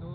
2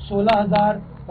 16,000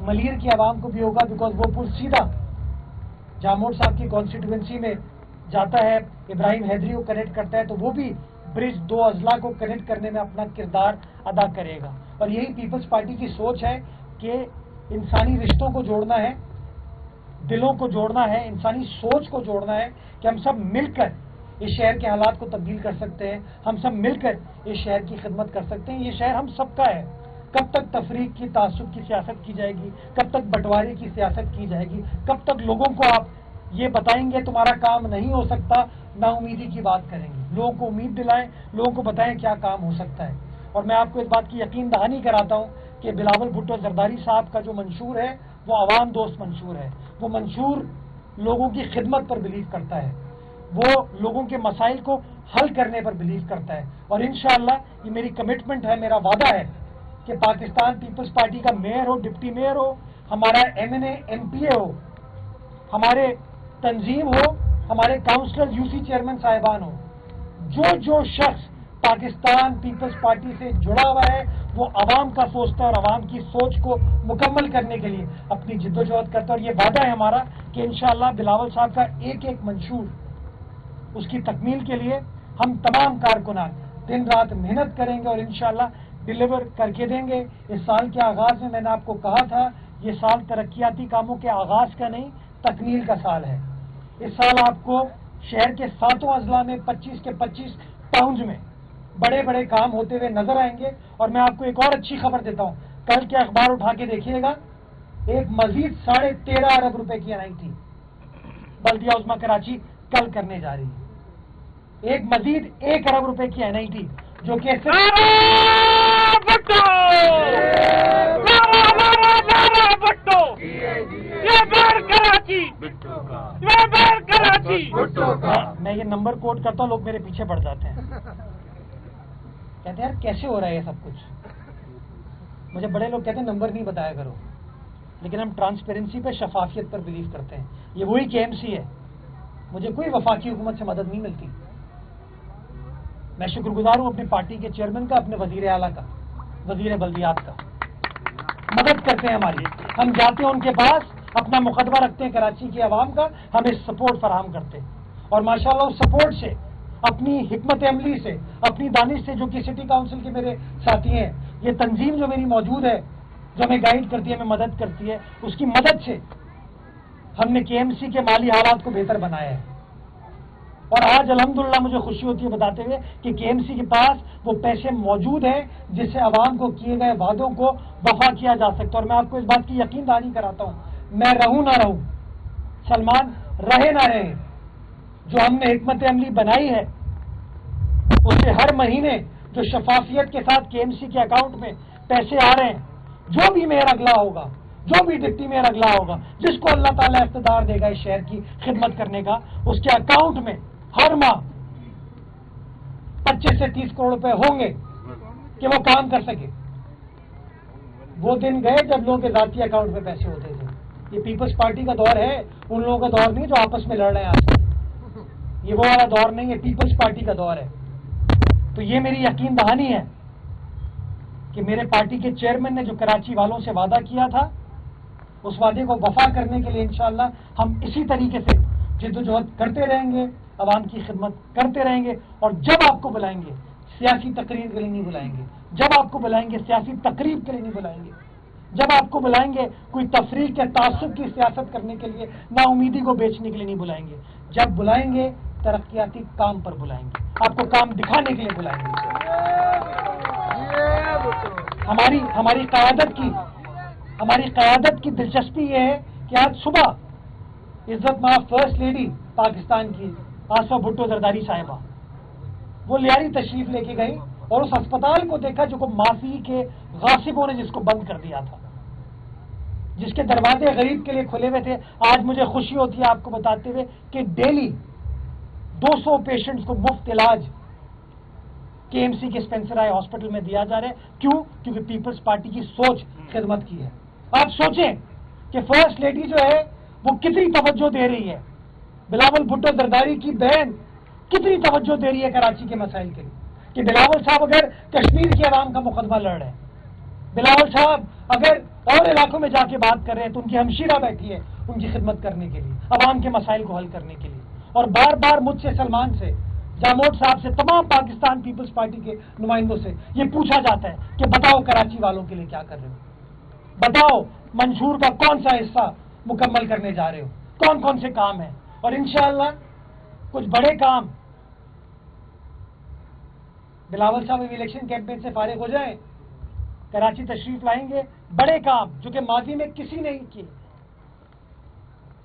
ملیر کی عوام کو بھی ہوگا، بیکاز وہ پل سیدھا جاموٹ صاحب کی کانسٹیٹوینسی میں جاتا ہے، ابراہیم حیدری کو کنیکٹ کرتا ہے، تو وہ بھی برج دو اضلاع کو کنیکٹ کرنے میں اپنا کردار ادا کرے گا. اور یہی پیپلز پارٹی کی سوچ ہے کہ انسانی رشتوں کو جوڑنا ہے، دلوں کو جوڑنا ہے، انسانی سوچ کو جوڑنا ہے کہ ہم سب مل کر اس شہر کے حالات کو تبدیل کر سکتے ہیں، ہم سب مل کر اس شہر کی خدمت کر سکتے ہیں. یہ شہر ہم سب کا ہے. کب تک تفریق کی، تعصب کی سیاست کی جائے گی؟ کب تک بٹوارے کی سیاست کی جائے گی؟ کب تک لوگوں کو آپ یہ بتائیں گے تمہارا کام نہیں ہو سکتا، نا امیدی کی بات کریں گے؟ لوگوں کو امید دلائیں، لوگوں کو بتائیں کیا کام ہو سکتا ہے. اور میں آپ کو اس بات کی یقین دہانی کراتا ہوں کہ بلاول بھٹو زرداری صاحب کا جو منشور ہے وہ عوام دوست منشور ہے. وہ منشور لوگوں کی خدمت پر بلیو کرتا ہے، وہ لوگوں کے مسائل کو حل کرنے پر بلیو کرتا ہے. اور انشاءاللہ یہ میری کمٹمنٹ ہے، میرا وعدہ ہے کہ پاکستان پیپلز پارٹی کا میئر ہو، ڈپٹی میئر ہو، ہمارا M N A M P A ہو، ہمارے تنظیم ہو، ہمارے کاؤنسلر یو سی چیئرمین صاحبان ہو، جو شخص پاکستان پیپلز پارٹی سے جڑا ہوا ہے وہ عوام کا سوچتا ہے اور عوام کی سوچ کو مکمل کرنے کے لیے اپنی جد و جہد کرتا ہے. اور یہ وعدہ ہے ہمارا کہ انشاءاللہ بلاول صاحب کا ایک ایک منشور، اس کی تکمیل کے لیے ہم تمام کارکنان دن رات محنت کریں گے اور انشاءاللہ ڈلیور کر کے دیں گے. اس سال کے آغاز میں میں نے آپ کو کہا تھا یہ سال ترقیاتی کاموں کے آغاز کا نہیں، تکمیل کا سال ہے. اس سال آپ کو شہر کے 7 اضلاع میں 25 کے 25 ٹاؤنز میں بڑے بڑے کام ہوتے ہوئے نظر آئیں گے. اور میں آپ کو ایک اور اچھی خبر دیتا ہوں، کل کے اخبار اٹھا کے دیکھیے گا، ایک مزید 13.5 ارب روپے کی انائی تھی بلدیہ عظمیٰ کراچی کل کرنے جا رہی ہے. ایک مزید 1 ارب روپے کی انائی تھی جو کہ میں یہ نمبر کوٹ کرتا ہوں، لوگ میرے پیچھے پڑ جاتے ہیں، کہتے ہیں یار کیسے ہو رہا ہے یہ سب کچھ. مجھے بڑے لوگ کہتے ہیں نمبر نہیں بتایا کرو، لیکن ہم ٹرانسپیرنسی پہ، شفافیت پر بلیو کرتے ہیں. یہ وہی کے ایم سی ہے، مجھے کوئی وفاقی حکومت سے مدد نہیں ملتی. میں شکر گزار ہوں اپنی پارٹی کے چیئرمین کا، اپنے وزیر اعلیٰ کا، وزیر بلدیات کا، مدد کرتے ہیں ہماری. ہم جاتے ہیں ان کے پاس، اپنا مقدمہ رکھتے ہیں کراچی کی عوام کا، ہمیں سپورٹ فراہم کرتے ہیں. اور ماشاءاللہ اس سپورٹ سے، اپنی حکمت عملی سے، اپنی دانش سے، جو کہ سٹی کاؤنسل کے میرے ساتھی ہیں، یہ تنظیم جو میری موجود ہے، جو ہمیں گائیڈ کرتی ہے، ہمیں مدد کرتی ہے، اس کی مدد سے ہم نے کے ایم سی کے مالی حالات کو بہتر بنایا ہے. اور آج الحمدللہ مجھے خوشی ہوتی ہے بتاتے ہوئے کہ کے ایم سی کے پاس وہ پیسے موجود ہیں جس سے عوام کو کیے گئے وعدوں کو وفا کیا جا سکتا ہے. اور میں آپ کو اس بات کی یقین دہانی کراتا ہوں، میں رہوں نہ رہوں، سلمان رہے نہ رہے، جو ہم نے حکمت عملی بنائی ہے اسے ہر مہینے جو شفافیت کے ساتھ کے ایم سی کے اکاؤنٹ میں پیسے آ رہے ہیں، جو بھی میئر اگلا ہوگا، جو بھی ڈپٹی میئر اگلا ہوگا، جس کو اللہ تعالیٰ اقتدار دے گا اس شہر کی خدمت کرنے کا، اس کے اکاؤنٹ میں ہر ماہ 25 سے 30 کروڑ روپے ہوں گے کہ وہ کام کر سکے. وہ دن گئے جب لوگوں کے ذاتی اکاؤنٹ میں پیسے ہوتے تھے. یہ پیپلز پارٹی کا دور ہے، ان لوگوں کا دور نہیں جو آپس میں لڑ رہے ہیں آج. یہ وہ والا دور نہیں ہے، پیپلز پارٹی کا دور ہے. تو یہ میری یقین دہانی ہے کہ میرے پارٹی کے چیئرمین نے جو کراچی والوں سے وعدہ کیا تھا، اس وعدے کو وفا کرنے کے لیے انشاءاللہ ہم اسی طریقے سے جدوجہد کرتے رہیں گے، عوام کی خدمت کرتے رہیں گے. اور جب آپ کو بلائیں گے سیاسی تقریر کے لیے نہیں بلائیں گے، جب آپ کو بلائیں گے سیاسی تقریب کے لیے نہیں بلائیں گے، جب آپ کو بلائیں گے کوئی تفریق یا تعصب کی سیاست کرنے کے لیے، نا امیدی کو بیچنے کے لیے نہیں بلائیں گے. جب بلائیں گے ترقیاتی کام پر بلائیں گے، آپ کو کام دکھانے کے لیے بلائیں گے. ہماری قیادت کی دلچسپی یہ ہے کہ آج صبح عزت مآب فرسٹ لیڈی پاکستان کی آصفہ بھٹو زرداری صاحبہ وہ لیاری تشریف لے کے گئی اور اس اسپتال کو دیکھا جو ماضی کے غاصبوں نے جس کو بند کر دیا تھا، جس کے دروازے غریب کے لیے کھلے ہوئے تھے. آج مجھے خوشی ہوتی ہے آپ کو بتاتے ہوئے کہ ڈیلی 200 پیشنٹس کو مفت علاج کے ایم سی کے اسپینسر آئی ہاسپٹل میں دیا جا رہا ہے. کیوں؟ کیونکہ پیپلز پارٹی کی سوچ خدمت کی ہے. آپ سوچیں کہ فرسٹ لیڈی جو ہے وہ کتنی توجہ دے رہی ہے، بلاول بھٹو زرداری کی بہن کتنی توجہ دے رہی ہے کراچی کے مسائل کے لیے. کہ بلاول صاحب اگر کشمیر کی عوام کا مقدمہ لڑ رہے ہیں، بلاول صاحب اگر اور علاقوں میں جا کے بات کر رہے ہیں تو ان کی ہمشیرہ بیٹھی ہے ان کی خدمت کرنے کے لیے، عوام کے مسائل کو حل کرنے کے لیے. اور بار بار مجھ سے، سلمان سے، جاموٹ صاحب سے، تمام پاکستان پیپلز پارٹی کے نمائندوں سے یہ پوچھا جاتا ہے کہ بتاؤ کراچی والوں کے لیے کیا کر رہے ہو، بتاؤ منشور کا کون سا حصہ مکمل کرنے جا رہے ہو، کون کون سے کام ہیں. اور انشاءاللہ کچھ بڑے کام، بلاول صاحب ابھی الیکشن کیمپین سے فارغ ہو جائیں، کراچی تشریف لائیں گے، بڑے کام جو کہ ماضی میں کسی نے نہیں کیے